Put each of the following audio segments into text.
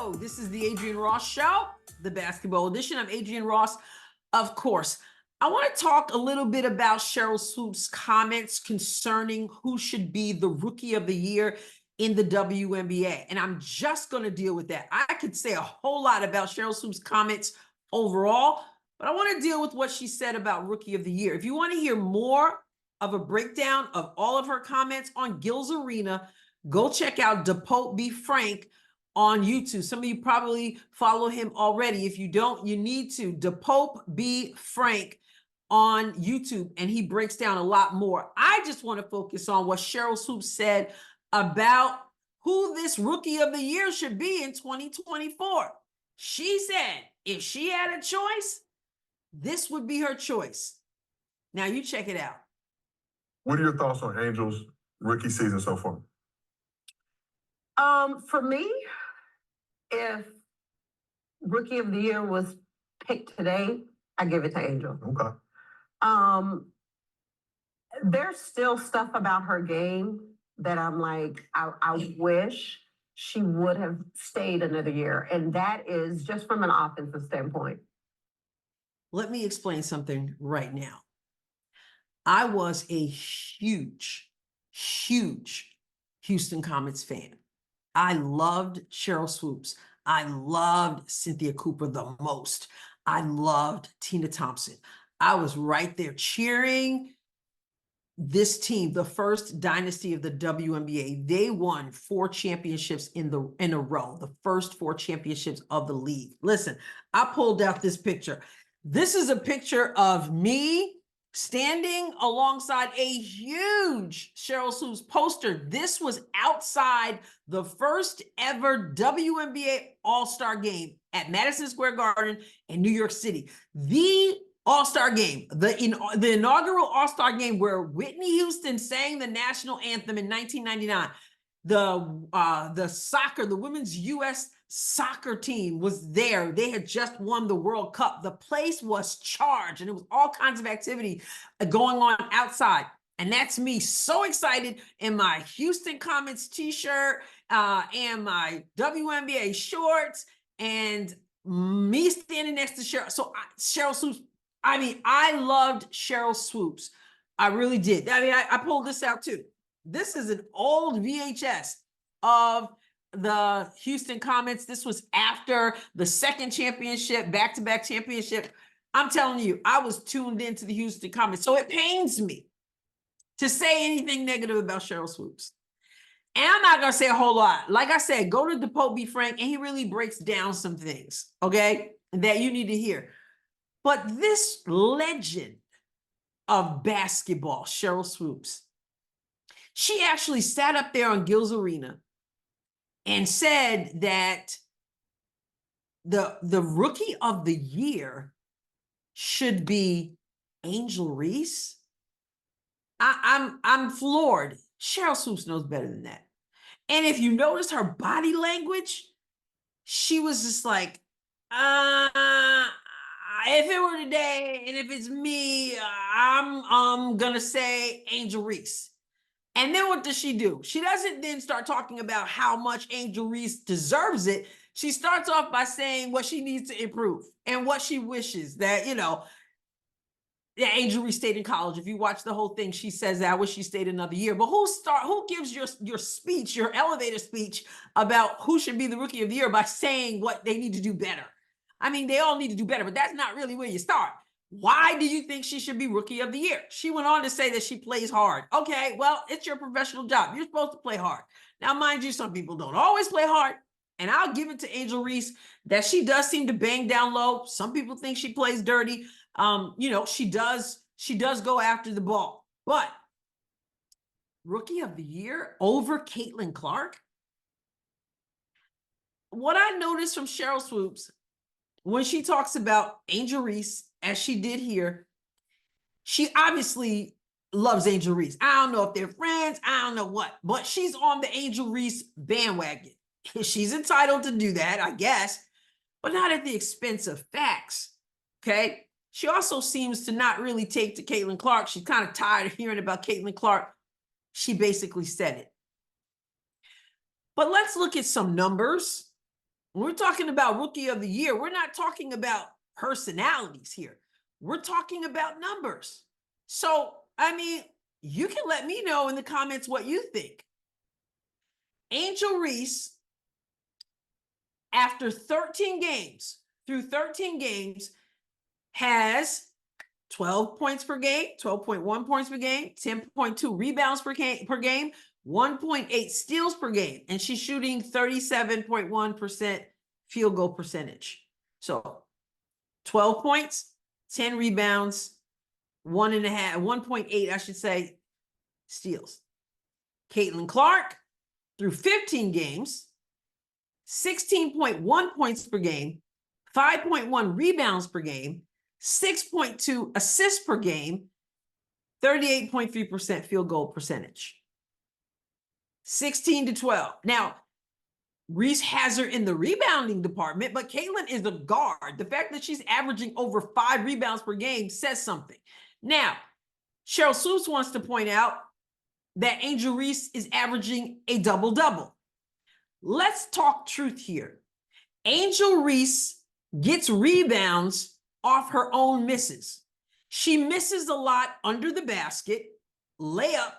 Hello, this is the Adrienne Ross Show, the basketball edition. I'm Adrienne Ross, of course. I want to talk a little bit about Sheryl Swoopes' comments concerning who should be the Rookie of the Year in the WNBA. And I'm just going to deal with that. I could say a whole lot about Sheryl Swoopes' comments overall, but I want to deal with what she said about Rookie of the Year. If you want to hear more of a breakdown of all of her comments on Gil's Arena, go check out DePote Be Frank on YouTube. Some of you probably follow him already. If you don't, you need to. DePope Be Frank on YouTube, and he breaks down a lot more. I just want to focus on what Sheryl Swoopes said about who this Rookie of the Year should be in 2024. She said if she had a choice, this would be her choice. Now you check it out. What are your thoughts on Angel's rookie season so far? For me, if Rookie of the Year was picked today, I give it to Angel. Okay. There's still stuff about her game that I'm like, I wish she would have stayed another year. And that is just from an offensive standpoint. Let me explain something right now. I was a huge Houston Comets fan. I loved Sheryl Swoopes. I loved Cynthia Cooper the most. I loved Tina Thompson. I was right there cheering this team, the first dynasty of the WNBA. They won 4 championships in a row, the first 4 championships of the league. Listen, I pulled out this picture. This is a picture of me standing alongside a huge Sheryl Swoopes poster. This was outside the first ever WNBA All-Star game at Madison Square Garden in New York City. The All-Star game, the inaugural All-Star game where Whitney Houston sang the national anthem in 1999. The women's U.S. soccer team was there. They had just won the World Cup. The place was charged, and it was all kinds of activity going on outside. And that's me, so excited in my Houston Comets t-shirt and my WNBA shorts, and me standing next to Sheryl. So Sheryl Swoopes. I mean, I loved Sheryl Swoopes. I really did. I mean, I pulled this out too. This is an old VHS of the Houston Comets. This was after the second championship, back-to-back championship. I'm telling you, I was tuned into the Houston Comets. So it pains me to say anything negative about Sheryl Swoopes. And I'm not going to say a whole lot. Like I said, go to DePote Be Frank, and he really breaks down some things, okay, that you need to hear. But this legend of basketball, Sheryl Swoopes, she actually sat up there on Gil's Arena and said that the Rookie of the Year should be Angel Reese. I'm floored. Sheryl Swoopes knows better than that. And if you notice her body language, she was just like, if it were today and if it's me, I'm gonna say Angel Reese. And then what does she do? She doesn't then start talking about how much Angel Reese deserves it. She starts off by saying what she needs to improve and what she wishes that, that Angel Reese stayed in college. If you watch the whole thing, she says that I wish she stayed another year. But who gives your speech, your elevator speech about who should be the Rookie of the Year by saying what they need to do better? I mean, they all need to do better, but that's not really where you start. Why do you think she should be Rookie of the Year? She went on to say that she plays hard. Okay, well, it's your professional job. You're supposed to play hard. Now, mind you, some people don't always play hard. And I'll give it to Angel Reese that she does seem to bang down low. Some people think she plays dirty. She does go after the ball. But Rookie of the Year over Caitlin Clark? What I noticed from Sheryl Swoopes when she talks about Angel Reese, as she did here, she obviously loves Angel Reese. I don't know if they're friends. I don't know what, but she's on the Angel Reese bandwagon. She's entitled to do that, I guess, but not at the expense of facts, okay? She also seems to not really take to Caitlin Clark. She's kind of tired of hearing about Caitlin Clark. She basically said it. But let's look at some numbers When we're talking about rookie of the year, we're not talking about personalities here. We're talking about numbers. So, I mean, you can let me know in the comments what you think. Angel Reese, after 13 games, through 13 games, has 12 points per game, 12.1 points per game, 10.2 rebounds per game, 1.8 steals per game, and she's shooting 37.1% field goal percentage. So 12 points, 10 rebounds, 1.8, I should say, steals. Caitlin Clark, through 15 games, 16.1 points per game, 5.1 rebounds per game, 6.2 assists per game, 38.3% field goal percentage. 16 to 12. Now, Reese has her in the rebounding department, but Caitlin is a guard. The fact that she's averaging over 5 rebounds per game says something. Now, Sheryl Swoopes wants to point out that Angel Reese is averaging a double-double. Let's talk truth here. Angel Reese gets rebounds off her own misses. She misses a lot under the basket, layup.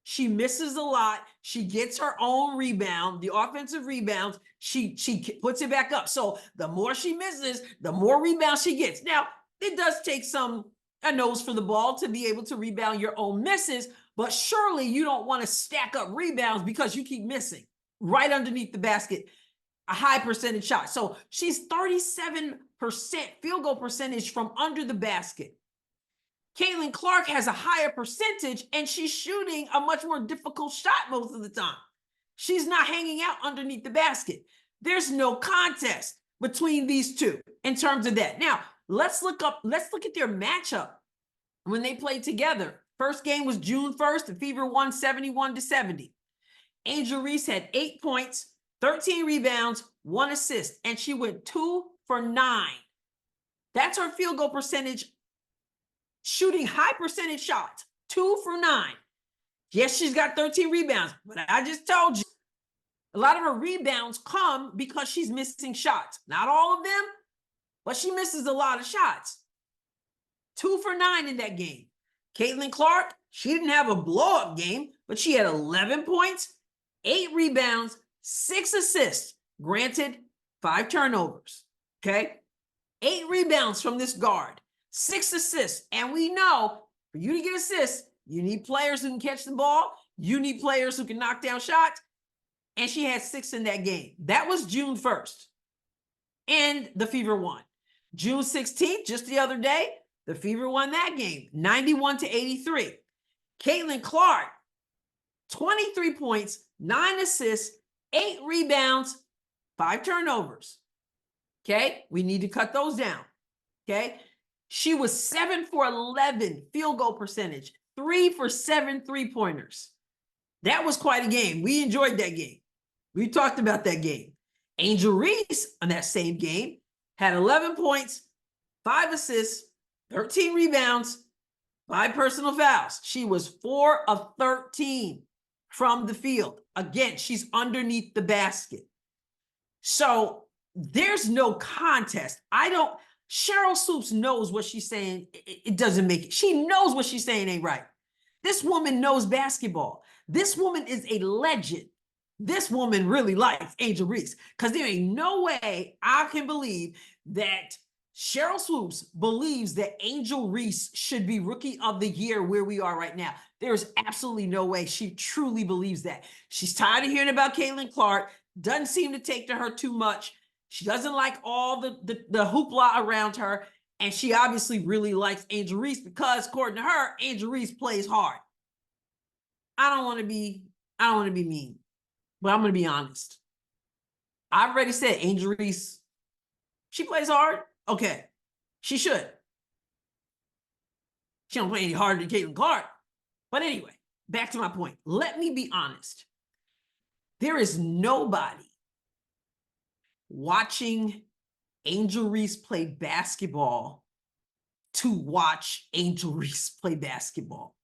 She misses a lot. She gets her own rebound, the offensive rebounds. She puts it back up. So the more she misses, the more rebounds she gets. Now, it does take a nose for the ball to be able to rebound your own misses, but surely you don't want to stack up rebounds because you keep missing right underneath the basket, a high percentage shot. So she's 37% field goal percentage from under the basket. Caitlin Clark has a higher percentage, and she's shooting a much more difficult shot most of the time. She's not hanging out underneath the basket. There's no contest between these two in terms of that. Now, let's look at their matchup when they played together. First game was June 1st. The Fever won 71-70. Angel Reese had 8 points, 13 rebounds, 1 assist, and she went 2 for 9. That's her field goal percentage, shooting high percentage shots, 2 for 9. Yes, she's got 13 rebounds, but I just told you, a lot of her rebounds come because she's missing shots. Not all of them, but she misses a lot of shots. 2 for 9 in that game. Caitlin Clark, she didn't have a blow-up game, but she had 11 points, 8 rebounds, 6 assists. Granted, 5 turnovers, okay? 8 rebounds from this guard, 6 assists. And we know for you to get assists, you need players who can catch the ball. You need players who can knock down shots. And she had 6 in that game. That was June 1st. And the Fever won. June 16th, just the other day, the Fever won that game, 91-83. Caitlin Clark, 23 points, 9 assists, 8 rebounds, 5 turnovers. Okay, we need to cut those down. Okay, she was 7 for 11 field goal percentage, 3 for 7 3-pointers. That was quite a game. We enjoyed that game. We talked about that game. Angel Reese on that same game had 11 points, 5 assists, 13 rebounds, 5 personal fouls. She was 4 of 13 from the field. Again, she's underneath the basket. So there's no contest. Sheryl Swoopes knows what she's saying. It doesn't make it. She knows what she's saying ain't right. This woman knows basketball. This woman is a legend. This woman really likes Angel Reese, because there ain't no way I can believe that Sheryl Swoopes believes that Angel Reese should be Rookie of the Year where we are right now. There's absolutely no way she truly believes that. She's tired of hearing about Caitlin Clark, doesn't seem to take to her too much. She doesn't like all the hoopla around her, and she obviously really likes Angel Reese because, according to her, Angel Reese plays hard. I don't want to be mean, but I'm going to be honest. I've already said Angel Reese, she plays hard. Okay, she should. She don't play any harder than Caitlin Clark. But anyway, back to my point. Let me be honest. There is nobody watching Angel Reese play basketball to watch Angel Reese play basketball.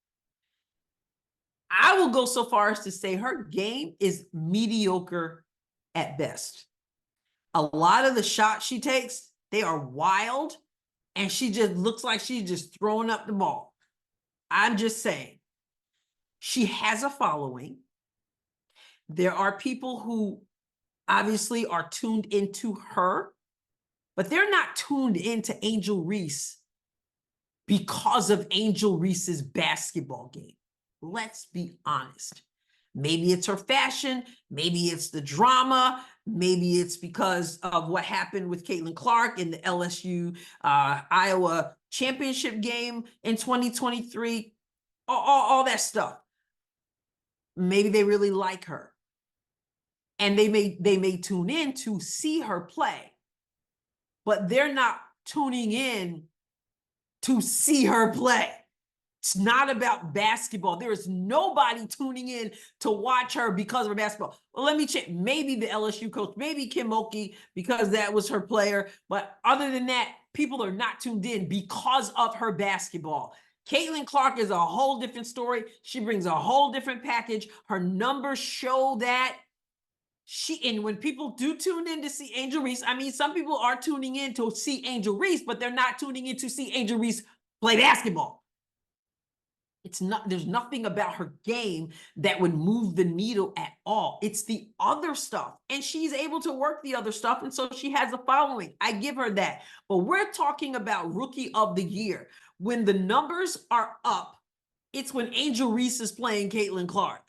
I will go so far as to say her game is mediocre at best. A lot of the shots she takes, they are wild, and she just looks like she's just throwing up the ball. I'm just saying, she has a following. There are people who obviously are tuned into her, but they're not tuned into Angel Reese because of Angel Reese's basketball game. Let's be honest. Maybe it's her fashion, maybe it's the drama, maybe it's because of what happened with Caitlin Clark in the LSU Iowa championship game in 2023, all that stuff. Maybe they really like her, and they may tune in to see her play, but they're not tuning in to see her play. It's not about basketball. There is nobody tuning in to watch her because of her basketball. Well, let me check. Maybe the LSU coach, maybe Kim Mulkey, because that was her player. But other than that, people are not tuned in because of her basketball. Caitlin Clark is a whole different story. She brings a whole different package. Her numbers show that. And when people do tune in to see Angel Reese, I mean, some people are tuning in to see Angel Reese, but they're not tuning in to see Angel Reese play basketball. It's not, there's nothing about her game that would move the needle at all. It's the other stuff. And she's able to work the other stuff. And so she has a following. I give her that. But we're talking about Rookie of the Year. When the numbers are up, it's when Angel Reese is playing Caitlin Clark.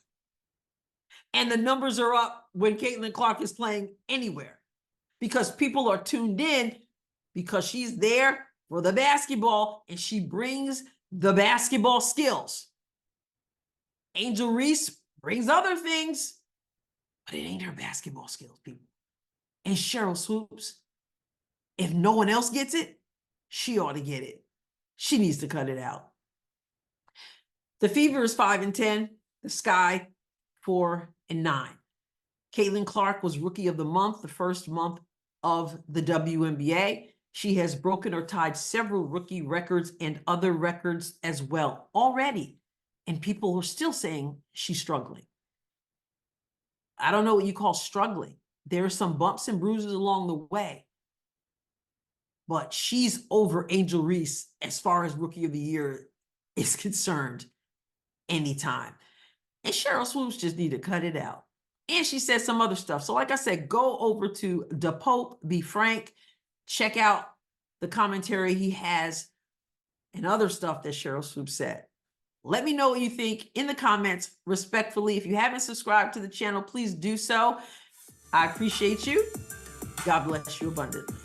And the numbers are up when Caitlin Clark is playing anywhere. Because people are tuned in because she's there for the basketball and she brings the basketball skills. Angel Reese brings other things, but it ain't her basketball skills, people. And Sheryl Swoopes, if no one else gets it, she ought to get it. She needs to cut it out. The Fever is 5 and 10. The Sky 4 and 9. Caitlin Clark was Rookie of the Month, the first month of the WNBA. She has broken or tied several rookie records and other records as well already. And people are still saying she's struggling. I don't know what you call struggling. There are some bumps and bruises along the way. But she's over Angel Reese as far as Rookie of the Year is concerned anytime. And Sheryl Swoopes just need to cut it out. And she said some other stuff. So like I said, go over to Da Pope, Be Frank. Check out the commentary he has and other stuff that Sheryl Swoopes said. Let me know what you think in the comments respectfully. If you haven't subscribed to the channel, please do so. I appreciate you. God bless you abundantly.